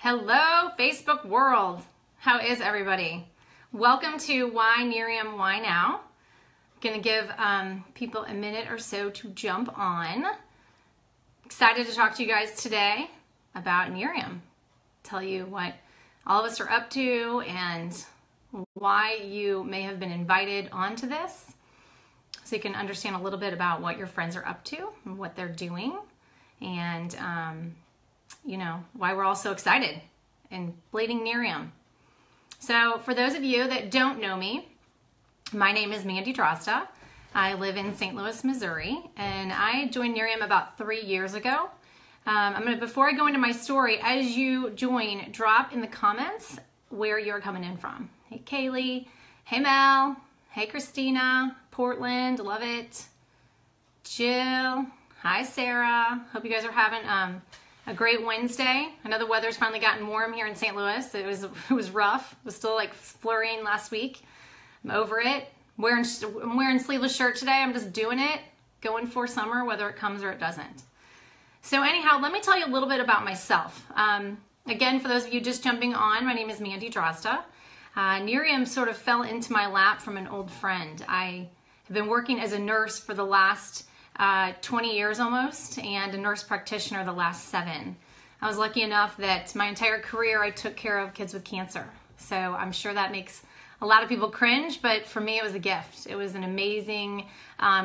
Hello, Facebook world. How is everybody? Welcome to Why Nerium, Why Now? I'm going to give people a minute or so to jump on. Excited to talk to you guys today about Nerium. Tell you what all of us are up to and why you may have been invited onto this, so you can understand a little bit about what your friends are up to and what they're doing, and why we're all so excited and bleeding Nerium. So for those of you that don't know me, my name is Mandy Drozda. I live in St. Louis, Missouri, and I joined Nerium about 3 years ago. Before I go into my story, as you join, drop in the comments where you're coming in from. Hey Kaylee, hey Mel, hey Christina, Portland, love it. Jill, hi Sarah. Hope you guys are having a great Wednesday. I know the weather's finally gotten warm here in St. Louis. It was rough. It was still like flurrying last week. I'm over it. I'm wearing sleeveless shirt today. I'm just doing it, going for summer, whether it comes or it doesn't. So anyhow, let me tell you a little bit about myself. Again, for those of you just jumping on, my name is Mandy Drozda. Nerium sort of fell into my lap from an old friend. I have been working as a nurse for the last 20 years almost, and a nurse practitioner the last 7. I was lucky enough that my entire career I took care of kids with cancer. So I'm sure that makes a lot of people cringe, but for me it was a gift. It was an amazing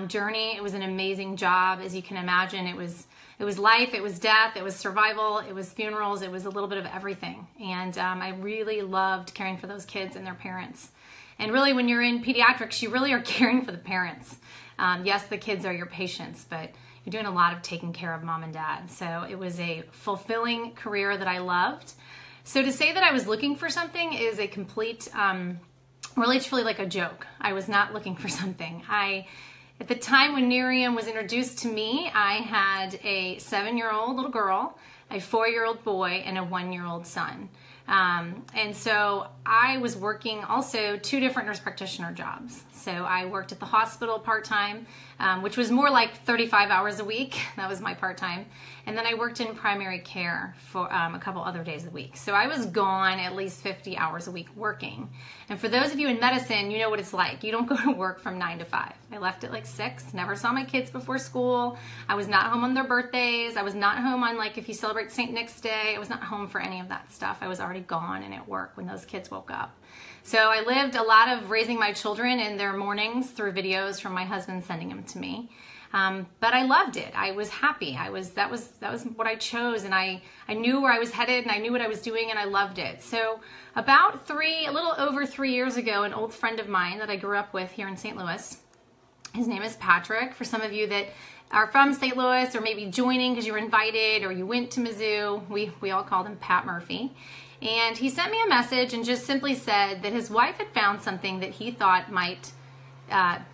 journey. It was an amazing job. As you can imagine, it was life, it was death, it was survival, it was funerals, it was a little bit of everything. And I really loved caring for those kids and their parents. And really, when you're in pediatrics, you really are caring for the parents. Yes, the kids are your patients, but you're doing a lot of taking care of mom and dad. So it was a fulfilling career that I loved. So to say that I was looking for something is a complete, really truly like a joke. I was not looking for something. At the time when Nerium was introduced to me, I had a 7-year-old little girl, a 4-year-old boy, and a 1-year-old son. And so I was working also 2 different nurse practitioner jobs. So I worked at the hospital part-time, which was more like 35 hours a week. That was my part-time. And then I worked in primary care for a couple other days a week. So I was gone at least 50 hours a week working. And for those of you in medicine, you know what it's like. You don't go to work from 9 to 5. I left at like 6, never saw my kids before school. I was not home on their birthdays. I was not home on, like, if you celebrate St. Nick's Day. I was not home for any of that stuff. I was already gone and at work when those kids woke up. So I lived a lot of raising my children in their mornings through videos from my husband sending them to me. But I loved it. I was happy. That was what I chose, and I knew where I was headed, and I knew what I was doing, and I loved it. So about a little over 3 years ago, an old friend of mine that I grew up with here in St. Louis, his name is Patrick. For some of you that are from St. Louis or maybe joining because you were invited or you went to Mizzou, we all called him Pat Murphy. And he sent me a message and just simply said that his wife had found something that he thought might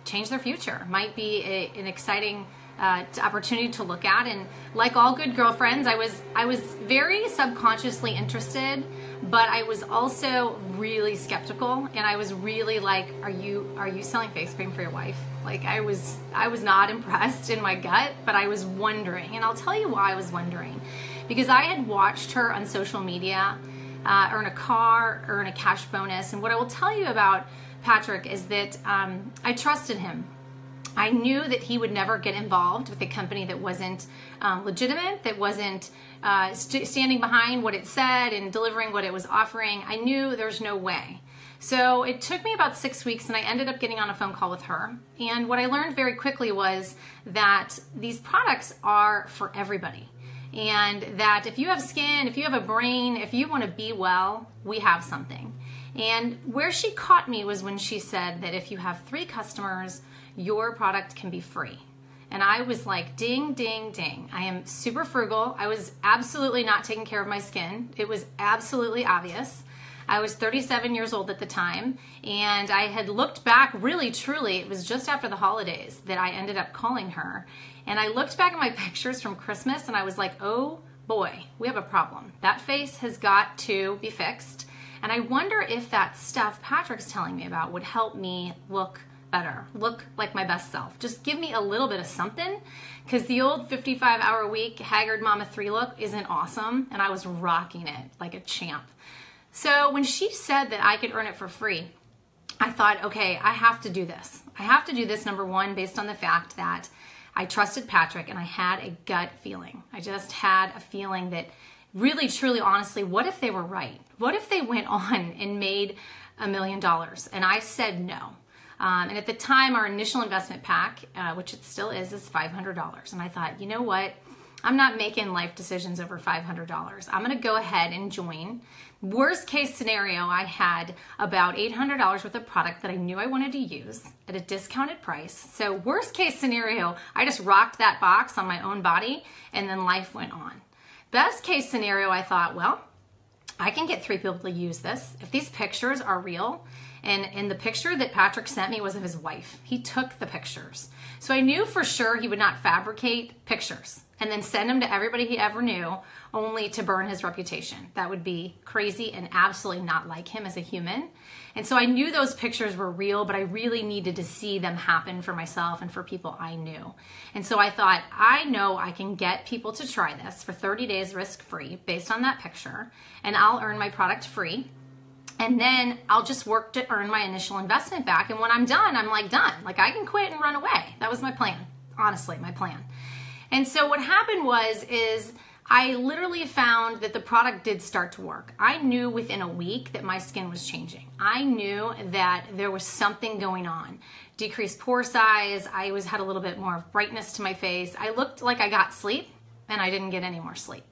change their future, might be an exciting opportunity to look at. And like all good girlfriends, I was very subconsciously interested, but I was also really skeptical, and I was really like, are you selling face cream for your wife? Like, I was not impressed in my gut, but I was wondering, and I'll tell you why I was wondering. Because I had watched her on social media earn a car, earn a cash bonus, and what I will tell you about Patrick is that I trusted him. I knew that he would never get involved with a company that wasn't legitimate, that wasn't standing behind what it said and delivering what it was offering. I knew there's no way. So it took me about 6 weeks, and I ended up getting on a phone call with her. And what I learned very quickly was that these products are for everybody. And that if you have skin, if you have a brain, if you want to be well, we have something. And where she caught me was when she said that if you have 3 customers, your product can be free. And I was like, ding, ding, ding. I am super frugal. I was absolutely not taking care of my skin. It was absolutely obvious. I was 37 years old at the time, and I had looked back really, truly, it was just after the holidays that I ended up calling her. And I looked back at my pictures from Christmas, and I was like, oh boy, we have a problem. That face has got to be fixed. And I wonder if that stuff Patrick's telling me about would help me look better, look like my best self. Just give me a little bit of something, because the old 55-hour-a-week haggard mama 3 look isn't awesome, and I was rocking it like a champ. So when she said that I could earn it for free, I thought, okay, I have to do this. I have to do this, number one, based on the fact that I trusted Patrick and I had a gut feeling. I just had a feeling that really, truly, honestly, what if they were right? What if they went on and made $1 million? And I said no. And at the time, our initial investment pack, which it still is $500. And I thought, you know what? I'm not making life decisions over $500. I'm going to go ahead and join. Worst case scenario, I had about $800 worth of product that I knew I wanted to use at a discounted price. So worst case scenario, I just rocked that box on my own body, and then life went on. Best case scenario, I thought, well, I can get 3 people to use this. If these pictures are real, and the picture that Patrick sent me was of his wife. He took the pictures. So I knew for sure he would not fabricate pictures and then send them to everybody he ever knew only to burn his reputation. That would be crazy and absolutely not like him as a human. And so I knew those pictures were real, but I really needed to see them happen for myself and for people I knew. And so I thought, I know I can get people to try this for 30 days risk-free based on that picture, and I'll earn my product free. And then I'll just work to earn my initial investment back. And when I'm done, I'm like done. Like I can quit and run away. That was my plan. Honestly, my plan. And so what happened is I literally found that the product did start to work. I knew within a week that my skin was changing. I knew that there was something going on. Decreased pore size. I had a little bit more brightness to my face. I looked like I got sleep, and I didn't get any more sleep.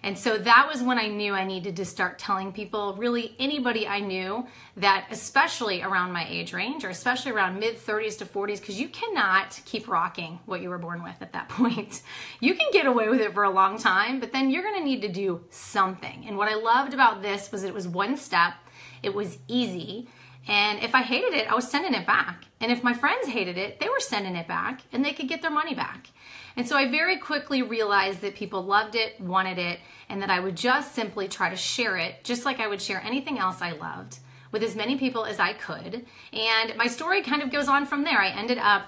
And so that was when I knew I needed to start telling people, really anybody I knew, that especially around my age range, or especially around mid-30s to 40s, because you cannot keep rocking what you were born with at that point. You can get away with it for a long time, but then you're going to need to do something. And what I loved about this was it was one step, it was easy, and if I hated it, I was sending it back. And if my friends hated it, they were sending it back, and they could get their money back. And so I very quickly realized that people loved it, wanted it, and that I would just simply try to share it, just like I would share anything else I loved, with as many people as I could. And my story kind of goes on from there. I ended up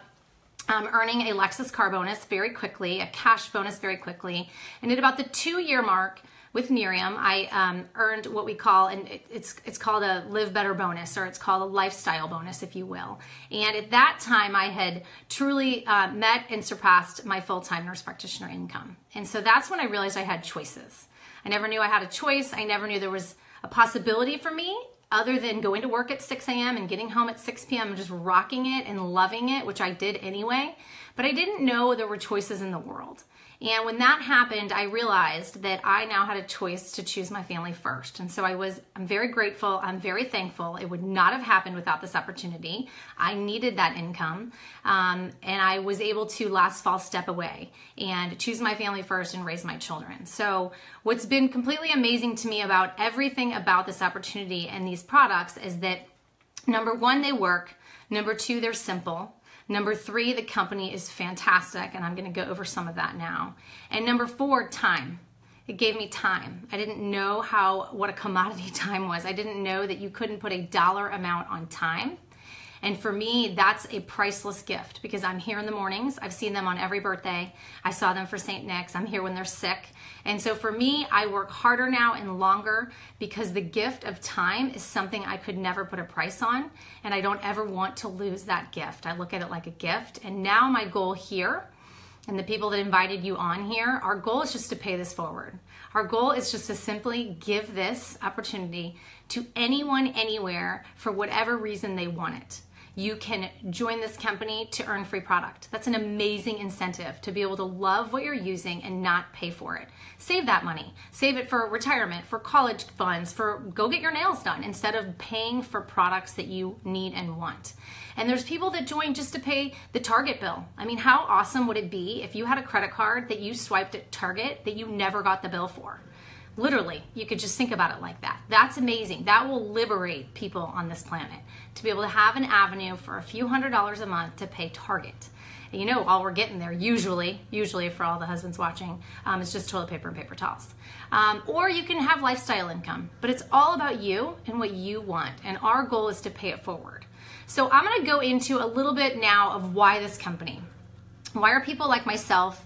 earning a Lexus car bonus very quickly, a cash bonus very quickly. And at about the 2-year mark with Nerium, I earned what we call, and it's called a live better bonus, or it's called a lifestyle bonus, if you will. And at that time, I had truly met and surpassed my full-time nurse practitioner income. And so that's when I realized I had choices. I never knew I had a choice. I never knew there was a possibility for me other than going to work at 6 a.m. and getting home at 6 p.m. and just rocking it and loving it, which I did anyway. But I didn't know there were choices in the world. And when that happened, I realized that I now had a choice to choose my family first. And so I'm very grateful. I'm very thankful. It would not have happened without this opportunity. I needed that income. And I was able to last fall step away and choose my family first and raise my children. So what's been completely amazing to me about everything about this opportunity and these products is that, number one, they work. Number two, they're simple. Number three, the company is fantastic, and I'm going to go over some of that now. And number four, time. It gave me time. I didn't know what a commodity time was. I didn't know that you couldn't put a dollar amount on time. And for me, that's a priceless gift, because I'm here in the mornings. I've seen them on every birthday. I saw them for St. Nick's. I'm here when they're sick. And so for me, I work harder now and longer because the gift of time is something I could never put a price on, and I don't ever want to lose that gift. I look at it like a gift. And now my goal here, and the people that invited you on here, our goal is just to pay this forward. Our goal is just to simply give this opportunity to anyone, anywhere, for whatever reason they want it. You can join this company to earn free product. That's an amazing incentive to be able to love what you're using and not pay for it. Save that money. Save it for retirement, for college funds, for go get your nails done instead of paying for products that you need and want. And there's people that join just to pay the Target bill. I mean, how awesome would it be if you had a credit card that you swiped at Target that you never got the bill for? Literally, you could just think about it like that. That's amazing. That will liberate people on this planet to be able to have an avenue for a few $100s a month to pay Target. And you know, while we're getting there, usually for all the husbands watching, it's just toilet paper and paper towels. Or you can have lifestyle income, but it's all about you and what you want. And our goal is to pay it forward. So I'm going to go into a little bit now of why this company. Why are people like myself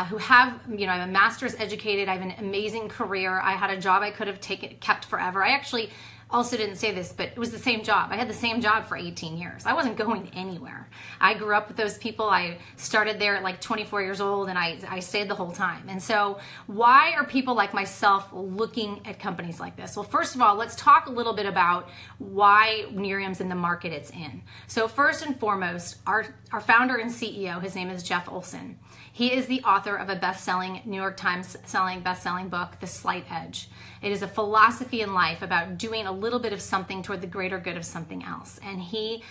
who have, I'm a master's educated, I have an amazing career, I had a job I could have kept forever. I actually also didn't say this, but it was the same job. I had the same job for 18 years. I wasn't going anywhere. I grew up with those people. I started there at like 24 years old, and I stayed the whole time. And so why are people like myself looking at companies like this? Well, first of all, let's talk a little bit about why Nerium's in the market it's in. So first and foremost, our founder and CEO, his name is Jeff Olson. He is the author of a best-selling, New York Times best-selling book, The Slight Edge. It is a philosophy in life about doing a little bit of something toward the greater good of something else. And he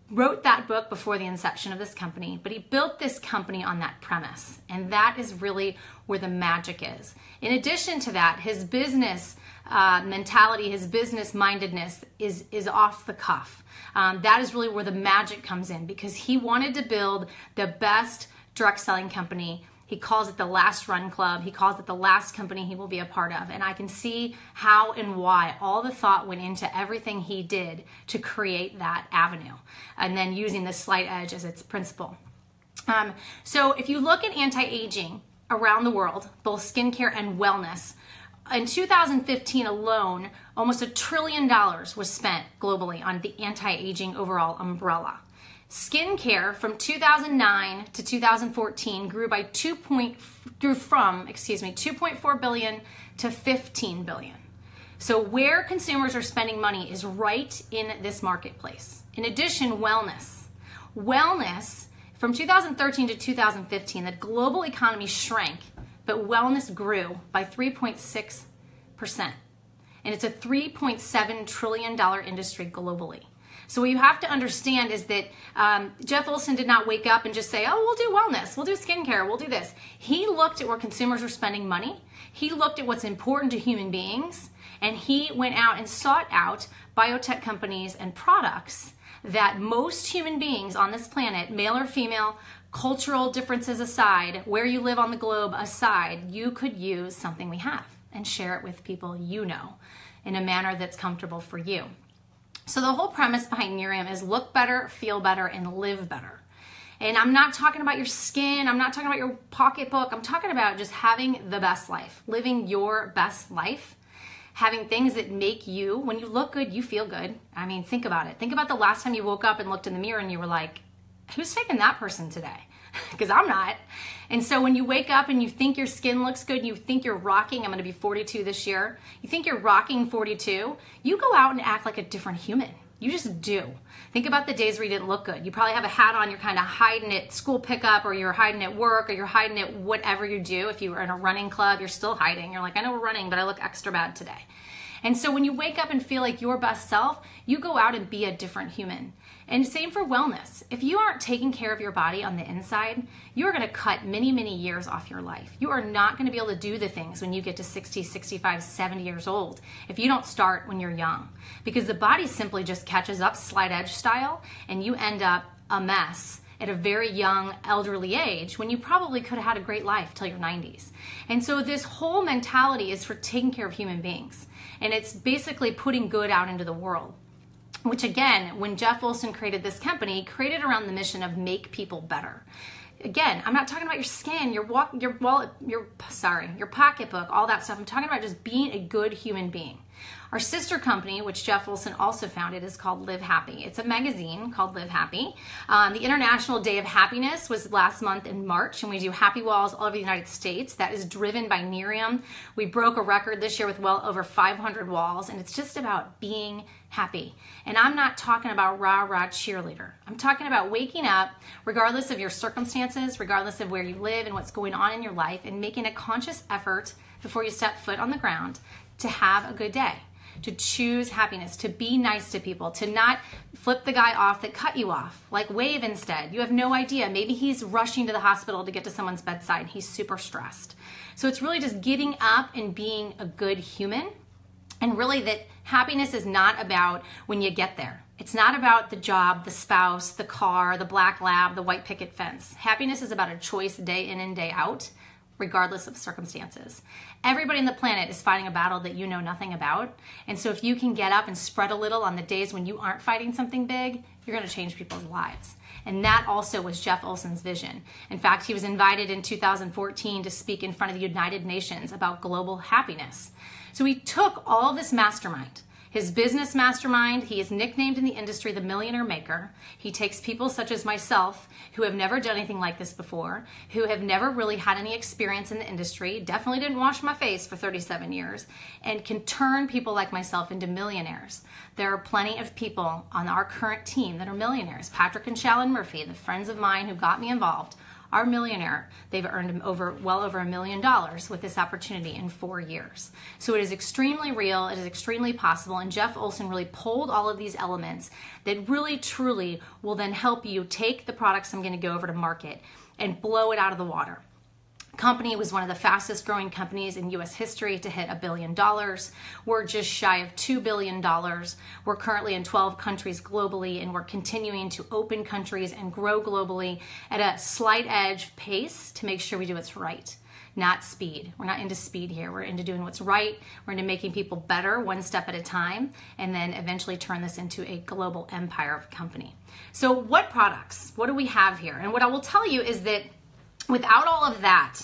wrote that book before the inception of this company, but he built this company on that premise. And that is really where the magic is. In addition to that, his business mentality, his business mindedness is off the cuff. That is really where the magic comes in, because he wanted to build the best direct selling company. He calls it the last run club. He calls it the last company he will be a part of. And I can see how and why all the thought went into everything he did to create that avenue, and then using the slight edge as its principle. So if you look at anti-aging around the world, both skincare and wellness, in 2015 alone, almost $1 trillion was spent globally on the anti-aging overall umbrella. Skincare from 2009 to 2014 grew from 2.4 billion to 15 billion. So where consumers are spending money is right in this marketplace. In addition, wellness from 2013 to 2015, the global economy shrank, but wellness grew by 3.6%. And it's a $3.7 trillion industry globally. So what you have to understand is that Jeff Olson did not wake up and just say, oh, we'll do wellness, we'll do skincare, we'll do this. He looked at where consumers were spending money. He looked at what's important to human beings, and he went out and sought out biotech companies and products that most human beings on this planet, male or female, cultural differences aside, where you live on the globe aside, you could use something we have and share it with people you know in a manner that's comfortable for you. So the whole premise behind Nerium is look better, feel better, and live better. And I'm not talking about your skin. I'm not talking about your pocketbook. I'm talking about just having the best life, living your best life, having things that make you, when you look good, you feel good. I mean, think about it. Think about the last time you woke up and looked in the mirror and you were like, who's taking that person today? Because I'm not. And so when you wake up and you think your skin looks good, you think you're rocking, I'm going to be 42 this year, you think you're rocking 42, you go out and act like a different human. You just do. Think about the days where you didn't look good. You probably have a hat on, you're kind of hiding at school pickup, or you're hiding at work, or you're hiding at whatever you do. If you were in a running club, you're still hiding. You're like, I know we're running, but I look extra bad today. And so when you wake up and feel like your best self, you go out and be a different human. And same for wellness. If you aren't taking care of your body on the inside, you're going to cut many, many years off your life. You are not going to be able to do the things when you get to 60, 65, 70 years old if you don't start when you're young. Because the body simply just catches up slight edge style, and you end up a mess at a very young, elderly age when you probably could have had a great life till your 90s. And so this whole mentality is for taking care of human beings. And it's basically putting good out into the world. Which again, when Jeff Olson created this company, he created around the mission of make people better. Again, I'm not talking about your skin, your wallet, your pocketbook, all that stuff. I'm talking about just being a good human being. Our sister company, which Jeff Olson also founded, is called Live Happy. It's a magazine called Live Happy. The International Day of Happiness was last month in March, and we do happy walls all over the United States. That is driven by Nerium. We broke a record this year with well over 500 walls, and it's just about being happy. And I'm not talking about rah-rah cheerleader. I'm talking about waking up, regardless of your circumstances, regardless of where you live and what's going on in your life, and making a conscious effort before you step foot on the ground to have a good day, to choose happiness, to be nice to people, to not flip the guy off that cut you off, like wave instead. You have no idea. Maybe he's rushing to the hospital to get to someone's bedside. He's super stressed. So it's really just getting up and being a good human. And really that happiness is not about when you get there. It's not about the job, the spouse, the car, the black lab, the white picket fence. Happiness is about a choice day in and day out, regardless of circumstances. Everybody on the planet is fighting a battle that you know nothing about. And so if you can get up and spread a little on the days when you aren't fighting something big, you're going to change people's lives. And that also was Jeff Olson's vision. In fact, he was invited in 2014 to speak in front of the United Nations about global happiness. So he took all of this mastermind, his business mastermind. He is nicknamed in the industry the Millionaire Maker. He takes people such as myself who have never done anything like this before, who have never really had any experience in the industry, definitely didn't wash my face for 37 years, and can turn people like myself into millionaires. There are plenty of people on our current team that are millionaires. Patrick and Shalyn Murphy, the friends of mine who got me involved, are millionaire. They've earned well over $1 million with this opportunity in 4 years. So it is extremely real, it is extremely possible, and Jeff Olson really pulled all of these elements that really truly will then help you take the products I'm going to go over to market and blow it out of the water. Company was one of the fastest growing companies in U.S. history to hit $1 billion. We're just shy of $2 billion. We're currently in 12 countries globally, and we're continuing to open countries and grow globally at a slight edge pace to make sure we do what's right, not speed. We're not into speed here. We're into doing what's right. We're into making people better one step at a time, and then eventually turn this into a global empire of a company. So what products? What do we have here? And what I will tell you is that without all of that,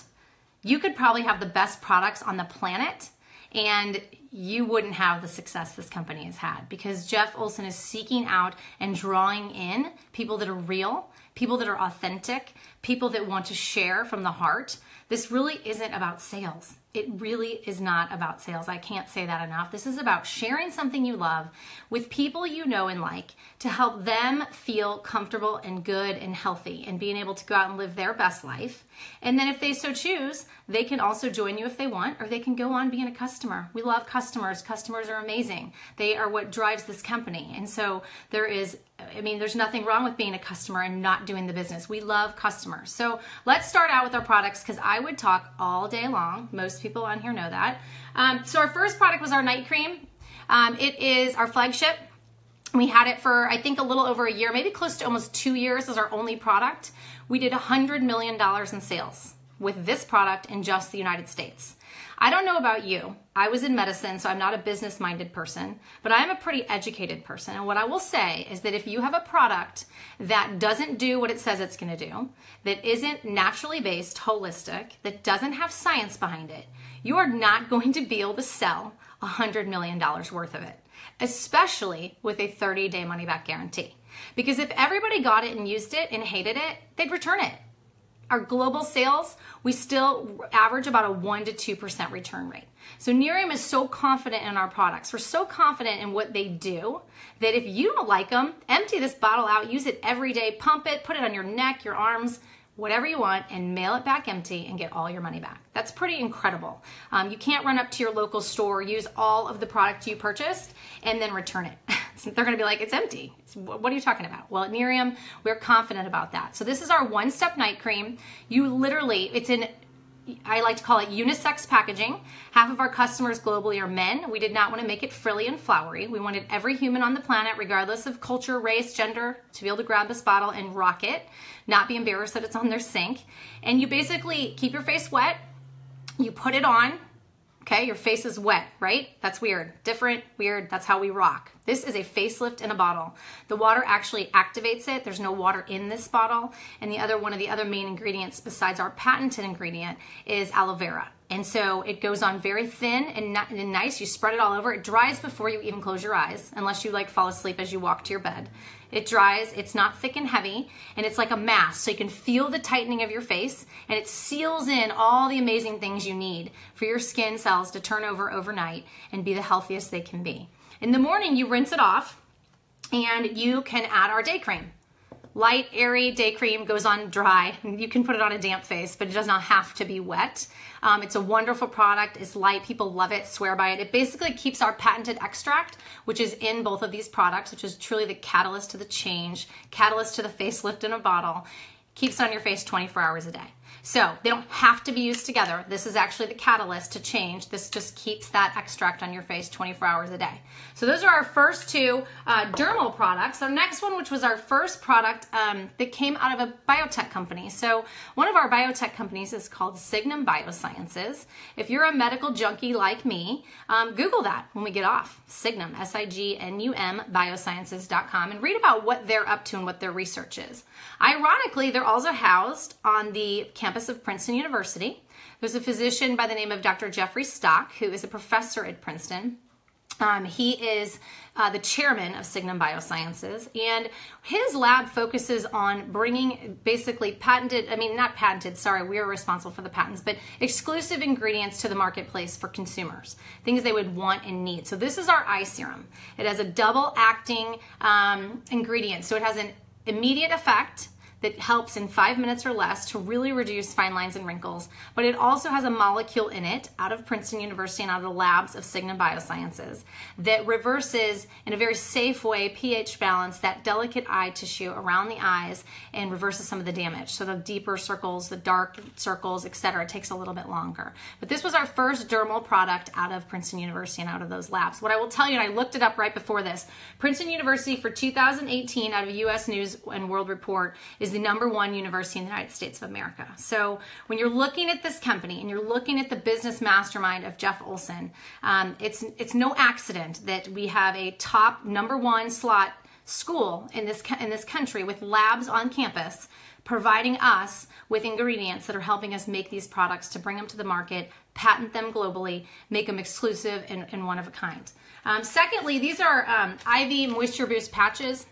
you could probably have the best products on the planet and you wouldn't have the success this company has had, because Jeff Olson is seeking out and drawing in people that are real, people that are authentic, people that want to share from the heart. This really isn't about sales. It really is not about sales. I can't say that enough. This is about sharing something you love with people you know and like to help them feel comfortable and good and healthy and being able to go out and live their best life. And then if they so choose, they can also join you if they want, or they can go on being a customer. We love customers. Customers are amazing. They are what drives this company. And so there's nothing wrong with being a customer and not doing the business. We love customers. So let's start out with our products, because I would talk all day long. Most people on here know that. So our first product was our night cream. It is our flagship. We had it for, I think, a little over a year, maybe close to almost 2 years as our only product. We did $100 million in sales with this product in just the United States. I don't know about you. I was in medicine, so I'm not a business-minded person, but I am a pretty educated person. And what I will say is that if you have a product that doesn't do what it says it's going to do, that isn't naturally based, holistic, that doesn't have science behind it, you are not going to be able to sell $100 million worth of it, especially with a 30-day money-back guarantee. Because if everybody got it and used it and hated it, they'd return it. Our global sales, we still average about a 1% to 2% return rate. So Nerium is so confident in our products. We're so confident in what they do that if you don't like them, empty this bottle out, use it every day, pump it, put it on your neck, your arms, whatever you want, and mail it back empty and get all your money back. That's pretty incredible. You can't run up to your local store, use all of the product you purchased, and then return it. They're going to be like, it's empty. What are you talking about? Well, at Nerium, we're confident about that. So this is our one-step night cream. You literally, it's in, I like to call it unisex packaging. Half of our customers globally are men. We did not want to make it frilly and flowery. We wanted every human on the planet, regardless of culture, race, gender, to be able to grab this bottle and rock it, not be embarrassed that it's on their sink. And you basically keep your face wet. You put it on. Okay, your face is wet, right? That's weird. Different, weird, that's how we rock. This is a facelift in a bottle. The water actually activates it. There's no water in this bottle. And one of the other main ingredients besides our patented ingredient is aloe vera. And so it goes on very thin and nice. You spread it all over. It dries before you even close your eyes, unless you fall asleep as you walk to your bed. It dries, it's not thick and heavy, and it's like a mask, so you can feel the tightening of your face, and it seals in all the amazing things you need for your skin cells to turn over overnight and be the healthiest they can be. In the morning, you rinse it off, and you can add our day cream. Light, airy day cream goes on dry. You can put it on a damp face, but it does not have to be wet. It's a wonderful product. It's light. People love it, swear by it. It basically keeps our patented extract, which is in both of these products, which is truly the catalyst to the change, catalyst to the facelift in a bottle, keeps on your face 24 hours a day. So they don't have to be used together. This is actually the catalyst to change. This just keeps that extract on your face 24 hours a day. So those are our first two dermal products. Our next one, which was our first product that came out of a biotech company. So one of our biotech companies is called Signum Biosciences. If you're a medical junkie like me, Google that when we get off. Signum, S-I-G-N-U-M, biosciences.com, and read about what they're up to and what their research is. Ironically, they're also housed on the campus of Princeton University. There's a physician by the name of Dr. Jeffrey Stock, who is a professor at Princeton. He is the chairman of Signum Biosciences, and his lab focuses on bringing basically not patented, sorry, we are responsible for the patents, but exclusive ingredients to the marketplace for consumers, things they would want and need. So this is our eye serum. It has a double acting ingredient, so it has an immediate effect that helps in 5 minutes or less to really reduce fine lines and wrinkles. But it also has a molecule in it out of Princeton University and out of the labs of Signum Biosciences that reverses in a very safe way pH balance, that delicate eye tissue around the eyes, and reverses some of the damage. So the deeper circles, the dark circles, etc. It takes a little bit longer. But this was our first dermal product out of Princeton University and out of those labs. What I will tell you, and I looked it up right before this, Princeton University for 2018 out of US News and World Report is the #1 university in the United States of America. So when you're looking at this company and you're looking at the business mastermind of Jeff Olson, it's no accident that we have a top #1 slot school in this country with labs on campus providing us with ingredients that are helping us make these products to bring them to the market, patent them globally, make them exclusive and one of a kind. Secondly, these are IV Moisture Boost patches.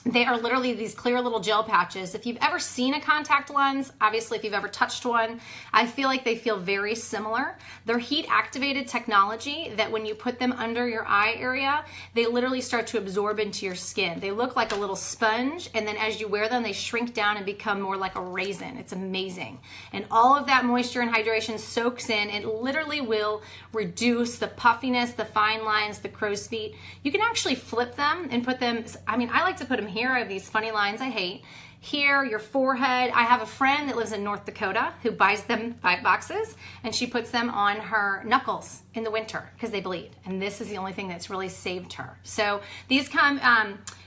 They are literally these clear little gel patches. If you've ever seen a contact lens, obviously if you've ever touched one, I feel like they feel very similar. They're heat activated technology that when you put them under your eye area, they literally start to absorb into your skin. They look like a little sponge, and then as you wear them, they shrink down and become more like a raisin. It's amazing. And all of that moisture and hydration soaks in. It literally will reduce the puffiness, the fine lines, the crow's feet. You can actually flip them and put them, I like to put them here. I have these funny lines I hate. Here, your forehead. I have a friend that lives in North Dakota who buys them 5 boxes, and she puts them on her knuckles in the winter because they bleed. And this is the only thing that's really saved her. So these come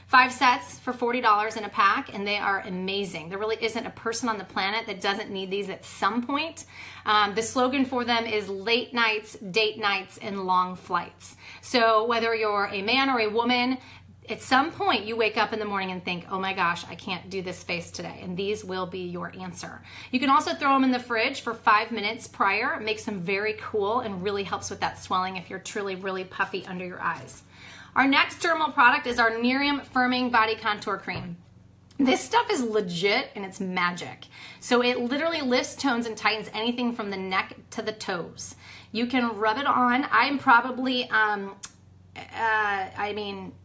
5 sets for $40 in a pack, and they are amazing. There really isn't a person on the planet that doesn't need these at some point. The slogan for them is late nights, date nights, and long flights. So whether you're a man or a woman, at some point you wake up in the morning and think, oh my gosh, I can't do this face today. And these will be your answer. You can also throw them in the fridge for 5 minutes prior. It makes them very cool and really helps with that swelling if you're truly really puffy under your eyes. Our next dermal product is our Nerium Firming Body Contour Cream. This stuff is legit and it's magic. So it literally lifts, tones, and tightens anything from the neck to the toes. You can rub it on. I'm probably,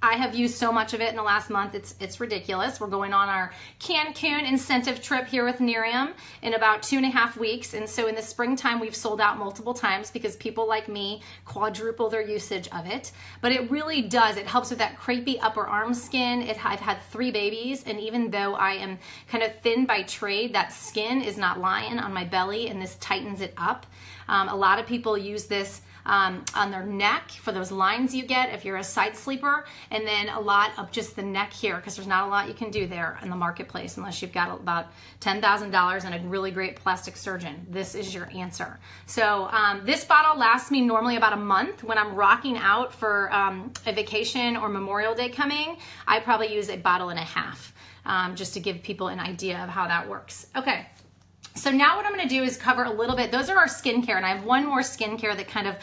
I have used so much of it in the last month, it's ridiculous. We're going on our Cancun incentive trip here with Nerium in about 2.5 weeks. And so in the springtime, we've sold out multiple times because people like me quadruple their usage of it. But it really does. It helps with that crepey upper arm skin. I've had 3 babies, and even though I am kind of thin by trade, that skin is not lying on my belly, and this tightens it up. A lot of people use this on their neck for those lines you get if you're a side sleeper, and then a lot of just the neck here, because there's not a lot you can do there in the marketplace unless you've got about $10,000 and a really great plastic surgeon. This is your answer. So this bottle lasts me normally about a month. When I'm rocking out for a vacation or Memorial Day coming, I probably use a bottle and a half just to give people an idea of how that works. Okay. So now what I'm going to do is cover a little bit. Those are our skincare, and I have one more skincare that kind of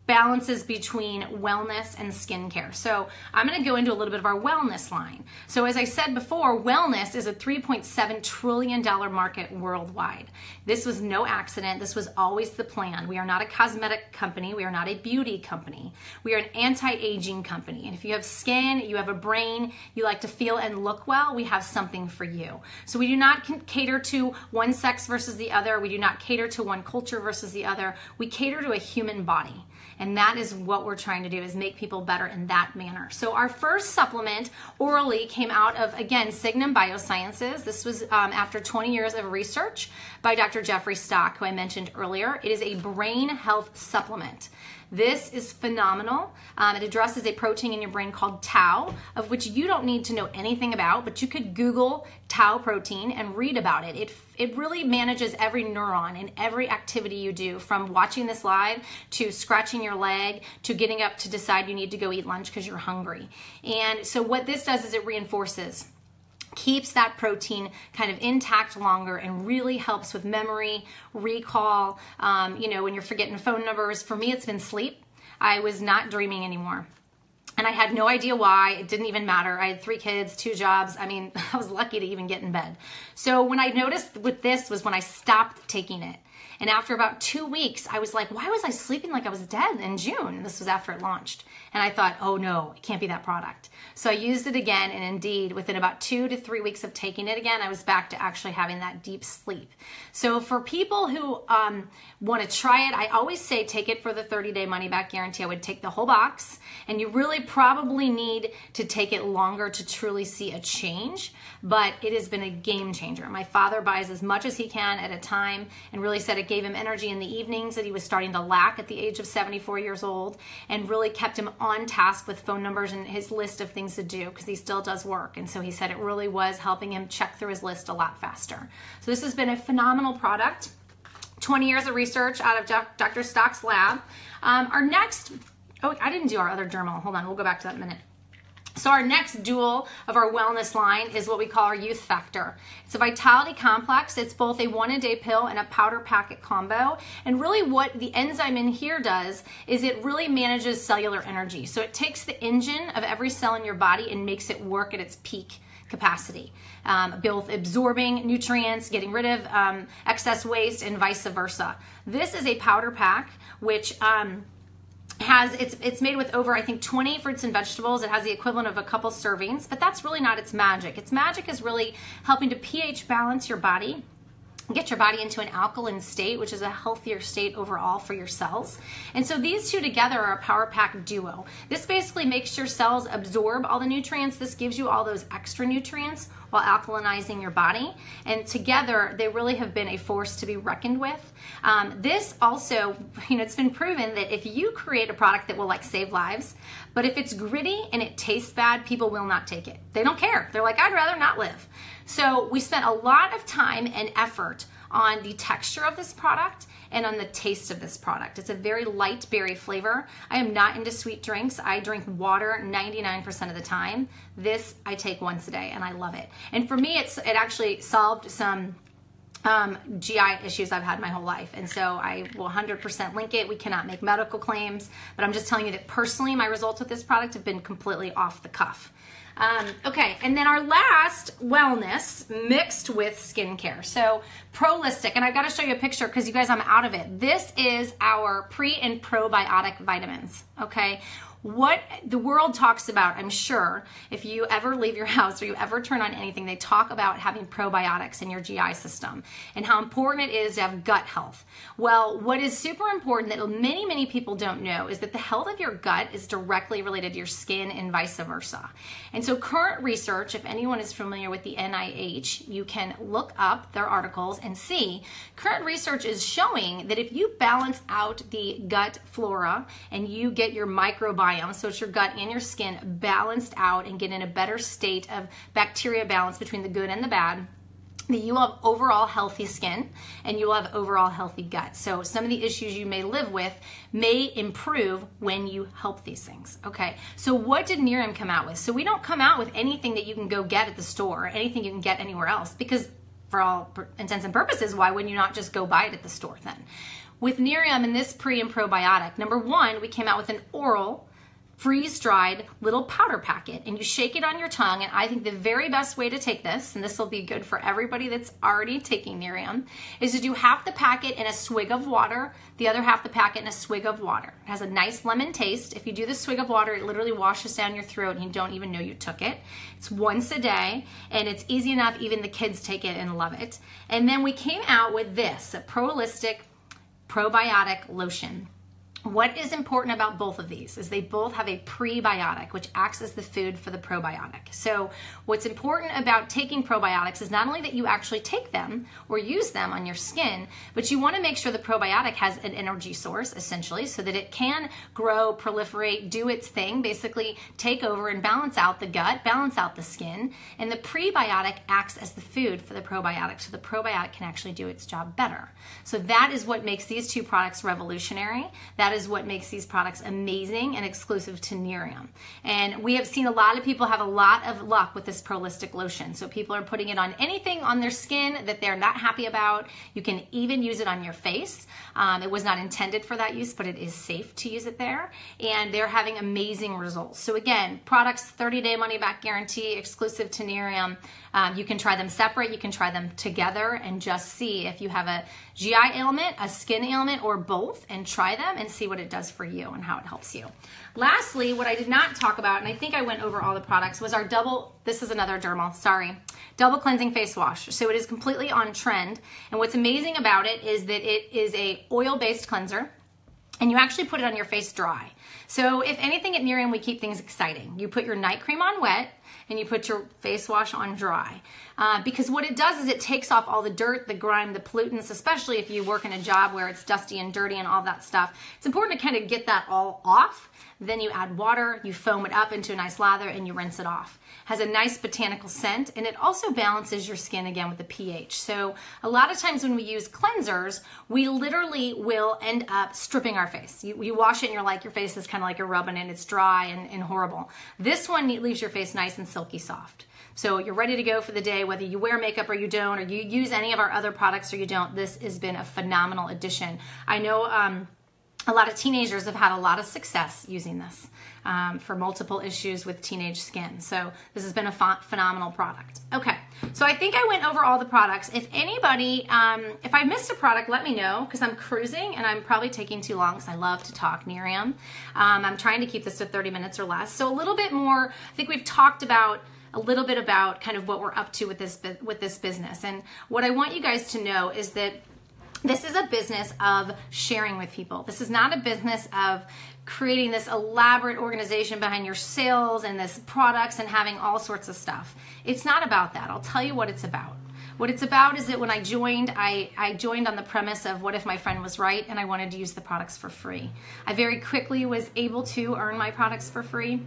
balances between wellness and skincare. So I'm going to go into a little bit of our wellness line. So as I said before, wellness is a $3.7 trillion market worldwide. This was no accident. This was always the plan. We are not a cosmetic company. We are not a beauty company. We are an anti-aging company. And if you have skin, you have a brain, you like to feel and look well, we have something for you. So we do not cater to one sex versus the other. We do not cater to one culture versus the other. We cater to a human body. And that is what we're trying to do, is make people better in that manner. So our first supplement orally came out of, again, Signum Biosciences. This was after 20 years of research by Dr. Jeffrey Stock, who I mentioned earlier. It is a brain health supplement. This is phenomenal. It addresses a protein in your brain called tau, of which you don't need to know anything about, but you could Google tau protein and read about it. It really manages every neuron and every activity you do, from watching this live to scratching your leg to getting up to decide you need to go eat lunch because you're hungry. And so what this does is it reinforces, keeps that protein kind of intact longer, and really helps with memory, recall, when you're forgetting phone numbers. For me, it's been sleep. I was not dreaming anymore. And I had no idea why. It didn't even matter. I had 3 kids, 2 jobs. I mean, I was lucky to even get in bed. So when I noticed with this was when I stopped taking it. And after about 2 weeks, I was like, why was I sleeping like I was dead in June? And this was after it launched. And I thought, oh no, it can't be that product. So I used it again, and indeed, within about 2 to 3 weeks of taking it again, I was back to actually having that deep sleep. So for people who want to try it, I always say take it for the 30-day money-back guarantee. I would take the whole box, and you really probably need to take it longer to truly see a change, but it has been a game changer. My father buys as much as he can at a time, and really said it gave him energy in the evenings that he was starting to lack at the age of 74 years old, and really kept him on task with phone numbers and his list of things to do, because he still does work. And so he said it really was helping him check through his list a lot faster. So this has been a phenomenal product. 20 years of research out of Dr. Stock's lab. Our next, I didn't do our other dermal. Hold on, we'll go back to that in a minute. So our next dual of our wellness line is what we call our Youth Factor. It's a vitality complex. It's both a 1-a-day pill and a powder packet combo. And really what the enzyme in here does is it really manages cellular energy. So it takes the engine of every cell in your body and makes it work at its peak capacity, both absorbing nutrients, getting rid of excess waste, and vice versa. This is a powder pack, which it's made with over, I think, 20 fruits and vegetables. It has the equivalent of a couple servings, but that's really not its magic. Its magic is really helping to pH balance your body, get your body into an alkaline state, which is a healthier state overall for your cells. And so these two together are a power pack duo. This basically makes your cells absorb all the nutrients. This gives you all those extra nutrients while alkalinizing your body. And together, they really have been a force to be reckoned with. This also, it's been proven that if you create a product that will save lives, but if it's gritty and it tastes bad, people will not take it. They don't care. They're like, I'd rather not live. So we spent a lot of time and effort on the texture of this product and on the taste of this product. It's a very light berry flavor. I am not into sweet drinks. I drink water 99% of the time. This I take once a day, and I love it. And for me, it actually solved some GI issues I've had my whole life. And so I will 100% link it. We cannot make medical claims, but I'm just telling you that personally, my results with this product have been completely off the cuff. Okay, and then our last wellness mixed with skincare. So Prolistic, and I've got to show you a picture because you guys, I'm out of it. This is our pre and probiotic vitamins, okay? What the world talks about, I'm sure, if you ever leave your house or you ever turn on anything, they talk about having probiotics in your GI system and how important it is to have gut health. Well, what is super important that many, many people don't know is that the health of your gut is directly related to your skin and vice versa. And so current research, if anyone is familiar with the NIH, you can look up their articles and see current research is showing that if you balance out the gut flora and you get your microbiome, so it's your gut and your skin balanced out and get in a better state of bacteria balance between the good and the bad, that you will have overall healthy skin and you will have overall healthy gut. So some of the issues you may live with may improve when you help these things. Okay, so what did Nerium come out with? So we don't come out with anything that you can go get at the store or anything you can get anywhere else, because for all intents and purposes, why wouldn't you not just go buy it at the store then? With Nerium and this pre and probiotic, number one, we came out with an oral freeze-dried little powder packet, and you shake it on your tongue. And I think the very best way to take this, and this will be good for everybody that's already taking Nerium, is to do half the packet in a swig of water, the other half the packet in a swig of water. It has a nice lemon taste. If you do the swig of water, it literally washes down your throat and you don't even know you took it. It's once a day, and it's easy enough. Even the kids take it and love it. And then we came out with this, a Prolistic probiotic lotion. What is important about both of these is they both have a prebiotic, which acts as the food for the probiotic. So what's important about taking probiotics is not only that you actually take them or use them on your skin, but you want to make sure the probiotic has an energy source, essentially, so that it can grow, proliferate, do its thing, basically take over and balance out the gut, balance out the skin. And the prebiotic acts as the food for the probiotic, so the probiotic can actually do its job better. So that is what makes these two products revolutionary. That is what makes these products amazing and exclusive to Nerium. And we have seen a lot of people have a lot of luck with this Prolistic lotion. So people are putting it on anything on their skin that they're not happy about. You can even use it on your face. It was not intended for that use, but it is safe to use it there. And they're having amazing results. So again, products 30-day money-back guarantee, exclusive to Nerium. You can try them separate, you can try them together and just see if you have a GI ailment, a skin ailment, or both, and try them and see what it does for you and how it helps you. Lastly, what I did not talk about, and I think I went over all the products, was our this is another dermal, sorry, double cleansing face wash. So it is completely on trend. And what's amazing about it is that it is a oil-based cleanser, and you actually put it on your face dry. So if anything at Nerium, we keep things exciting. You put your night cream on wet, and you put your face wash on dry. Because what it does is it takes off all the dirt, the grime, the pollutants, especially if you work in a job where it's dusty and dirty and all that stuff. It's important to kind of get that all off. Then you add water, you foam it up into a nice lather, and you rinse it off. Has a nice botanical scent, and it also balances your skin again with the pH. So a lot of times when we use cleansers, we literally will end up stripping our face. You wash it and you're like, your face is kind of like you're rubbing it, it's dry and horrible. This one leaves your face nice and silky soft. So you're ready to go for the day, whether you wear makeup or you don't, or you use any of our other products or you don't. This has been a phenomenal addition. I know a lot of teenagers have had a lot of success using this for multiple issues with teenage skin. So this has been a phenomenal product. Okay, so I think I went over all the products. If anybody, if I missed a product, let me know, because I'm cruising and I'm probably taking too long because I love to talk Nerium. I'm trying to keep this to 30 minutes or less. So a little bit more, I think we've talked about a little bit about kind of what we're up to with this business. And what I want you guys to know is that this is a business of sharing with people. This is not a business of creating this elaborate organization behind your sales and this products and having all sorts of stuff. It's not about that. I'll tell you what it's about. What it's about is that when I joined, I joined on the premise of what if my friend was right and I wanted to use the products for free. I very quickly was able to earn my products for free.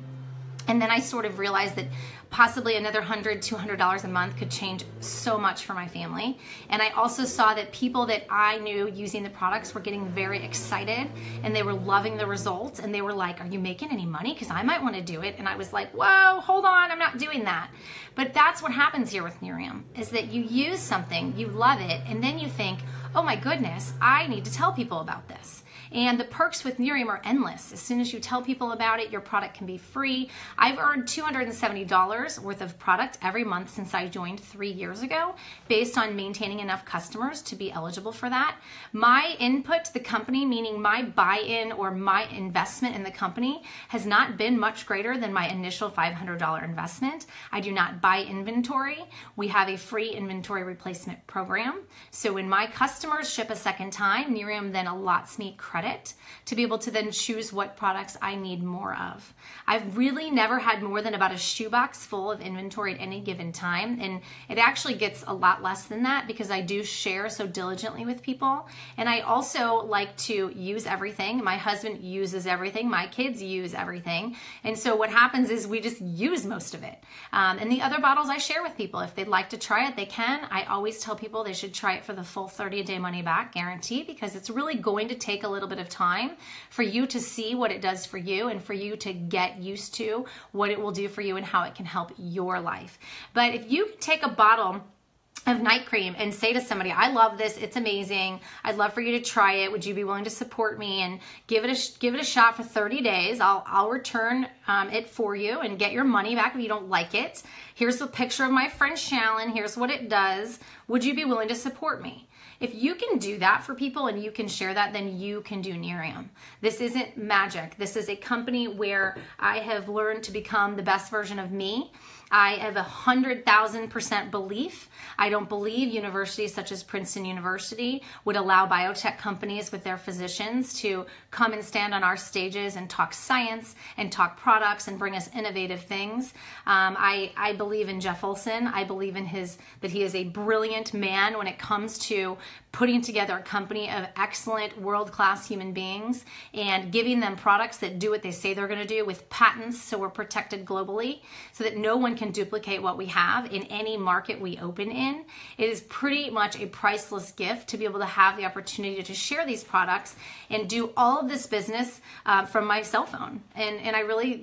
And then I sort of realized that possibly another $100, $200 a month could change so much for my family. And I also saw that people that I knew using the products were getting very excited and they were loving the results. And they were like, are you making any money? Because I might want to do it. And I was like, whoa, hold on, I'm not doing that. But that's what happens here with Nerium, is that you use something, you love it, and then you think, oh my goodness, I need to tell people about this. And the perks with Nerium are endless. As soon as you tell people about it, your product can be free. I've earned $270 worth of product every month since I joined 3 years ago, based on maintaining enough customers to be eligible for that. My input to the company, meaning my buy-in or my investment in the company, has not been much greater than my initial $500 investment. I do not buy inventory. We have a free inventory replacement program. So when my customers ship a second time, Nerium then allots me credit to be able to then choose what products I need more of. I've really never had more than about a shoebox full of inventory at any given time, and it actually gets a lot less than that because I do share so diligently with people. And I also like to use everything. My husband uses everything. My kids use everything. And so what happens is we just use most of it. And the other bottles I share with people. If they'd like to try it, they can. I always tell people they should try it for the full 30-day money-back guarantee, because it's really going to take a little bit of time for you to see what it does for you and for you to get used to what it will do for you and how it can help your life. But if you take a bottle of night cream and say to somebody, I love this, it's amazing, I'd love for you to try it, would you be willing to support me and give it a shot for 30 days, I'll return it for you and get your money back if you don't like it. Here's a picture of my friend Shallon, here's what it does, would you be willing to support me? If you can do that for people and you can share that, then you can do Nerium. This isn't magic. This is a company where I have learned to become the best version of me. I have 100,000% belief. I don't believe universities such as Princeton University would allow biotech companies with their physicians to come and stand on our stages and talk science and talk products and bring us innovative things. I believe in Jeff Olson. I believe in that he is a brilliant man when it comes to putting together a company of excellent world-class human beings and giving them products that do what they say they're going to do with patents, so we're protected globally so that no one can duplicate what we have in any market we open in. It is pretty much a priceless gift to be able to have the opportunity to share these products and do all of this business from my cell phone. And I really,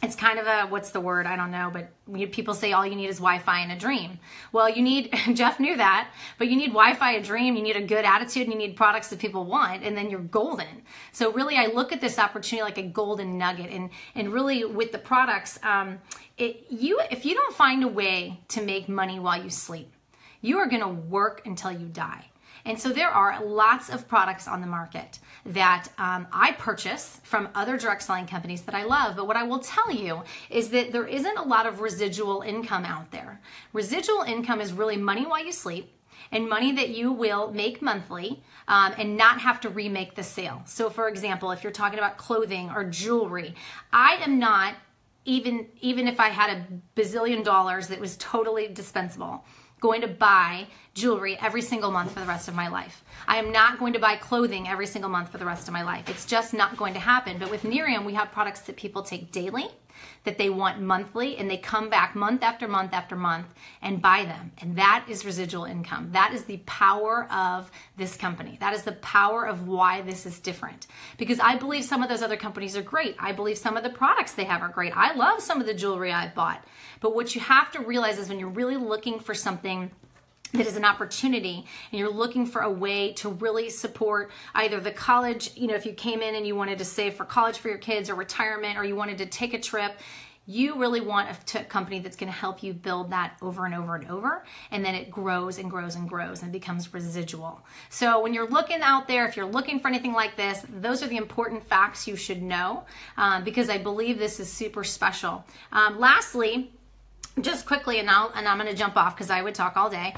it's kind of a, what's the word? I don't know, but people say all you need is Wi-Fi and a dream. Well, you need, Jeff knew that, but you need Wi-Fi, a dream, you need a good attitude, and you need products that people want, and then you're golden. So really, I look at this opportunity like a golden nugget, and really with the products, if you don't find a way to make money while you sleep, you are going to work until you die. And so there are lots of products on the market that I purchase from other direct selling companies that I love. But what I will tell you is that there isn't a lot of residual income out there. Residual income is really money while you sleep and money that you will make monthly and not have to remake the sale. So for example, if you're talking about clothing or jewelry, I am not, even if I had a bazillion dollars that was totally dispensable, going to buy jewelry every single month for the rest of my life. I am not going to buy clothing every single month for the rest of my life. It's just not going to happen. But with Nerium, we have products that people take daily, that they want monthly, and they come back month after month after month and buy them. And that is residual income. That is the power of this company. That is the power of why this is different. Because I believe some of those other companies are great. I believe some of the products they have are great. I love some of the jewelry I've bought. But what you have to realize is when you're really looking for something that is an opportunity and you're looking for a way to really support either the college, if you came in and you wanted to save for college for your kids or retirement, or you wanted to take a trip, you really want a company that's going to help you build that over and over and over, and then it grows and grows and grows and becomes residual. So when you're looking out there, if you're looking for anything like this, those are the important facts you should know because I believe this is super special. Lastly, just quickly, and I'm going to jump off because I would talk all day.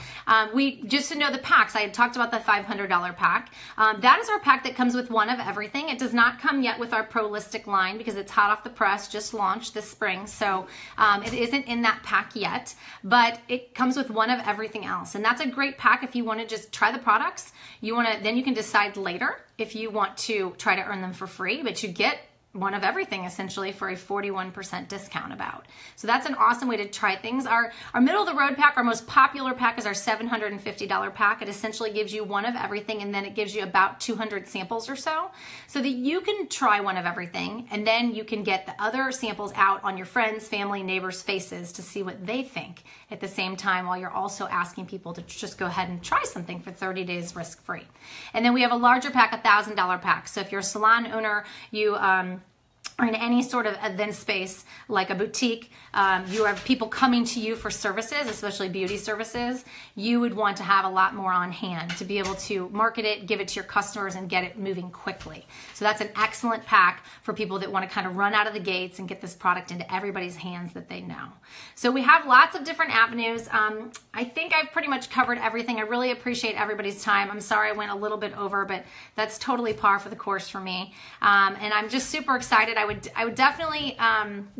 Just to know the packs, I had talked about the $500 pack. That is our pack that comes with one of everything. It does not come yet with our Prolistic line because it's hot off the press, just launched this spring. So it isn't in that pack yet, but it comes with one of everything else. And that's a great pack if you want to just try the products. Then you can decide later if you want to try to earn them for free, but you get one of everything essentially for a 41% discount about. So that's an awesome way to try things. Our middle of the road pack, our most popular pack, is our $750 pack. It essentially gives you one of everything, and then it gives you about 200 samples or so that you can try one of everything, and then you can get the other samples out on your friends, family, neighbors' faces to see what they think at the same time, while you're also asking people to just go ahead and try something for 30 days risk-free. And then we have a larger pack, a $1,000 pack. So if you're a salon owner, you or in any sort of event space like a boutique, you have people coming to you for services, especially beauty services, you would want to have a lot more on hand to be able to market it, give it to your customers, and get it moving quickly. So that's an excellent pack for people that want to kind of run out of the gates and get this product into everybody's hands that they know. So we have lots of different avenues. I think I've pretty much covered everything. I really appreciate everybody's time. I'm sorry I went a little bit over, but that's totally par for the course for me. And I'm just super excited. I would definitely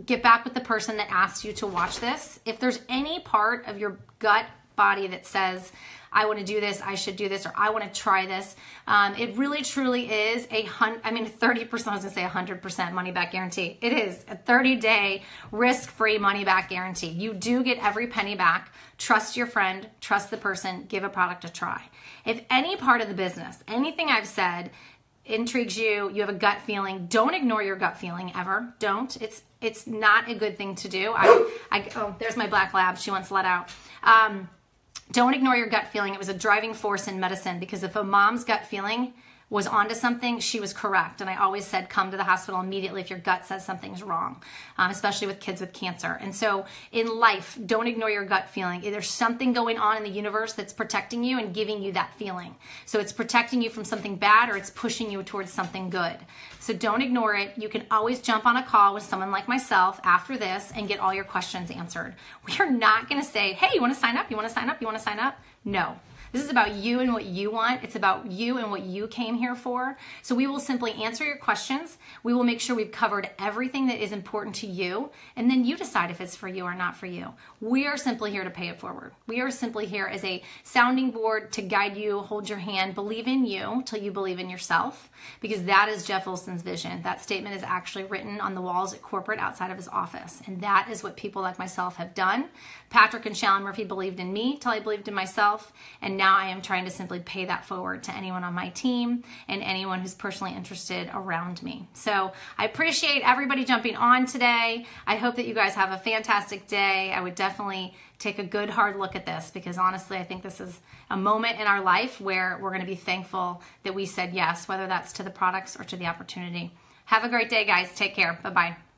get back with the person that asked you to watch this. If there's any part of your gut body that says, I want to do this, I should do this, or I want to try this, it really truly is 30%, I was going to say 100% money back guarantee. It is a 30-day risk-free money back guarantee. You do get every penny back. Trust your friend, trust the person, give a product a try. If any part of the business, anything I've said intrigues you, you have a gut feeling, don't ignore your gut feeling ever. Don't. It's not a good thing to do. Oh, there's my black lab. She wants let out. Don't ignore your gut feeling. It was a driving force in medicine, because if a mom's gut feeling was onto something, she was correct. And I always said, come to the hospital immediately if your gut says something's wrong, especially with kids with cancer. And so in life, don't ignore your gut feeling. There's something going on in the universe that's protecting you and giving you that feeling. So it's protecting you from something bad, or it's pushing you towards something good. So don't ignore it. You can always jump on a call with someone like myself after this and get all your questions answered. We are not going to say, hey, you want to sign up? You want to sign up? You want to sign up? No. This is about you and what you want. It's about you and what you came here for. So we will simply answer your questions. We will make sure we've covered everything that is important to you, and then you decide if it's for you or not for you. We are simply here to pay it forward. We are simply here as a sounding board to guide you, hold your hand, believe in you till you believe in yourself, because that is Jeff Olson's vision. That statement is actually written on the walls at corporate outside of his office, and that is what people like myself have done. Patrick and Shalyn Murphy believed in me till I believed in myself, and now I am trying to simply pay that forward to anyone on my team and anyone who's personally interested around me. So I appreciate everybody jumping on today. I hope that you guys have a fantastic day. I would definitely take a good hard look at this, because honestly, I think this is a moment in our life where we're going to be thankful that we said yes, whether that's to the products or to the opportunity. Have a great day, guys. Take care. Bye-bye.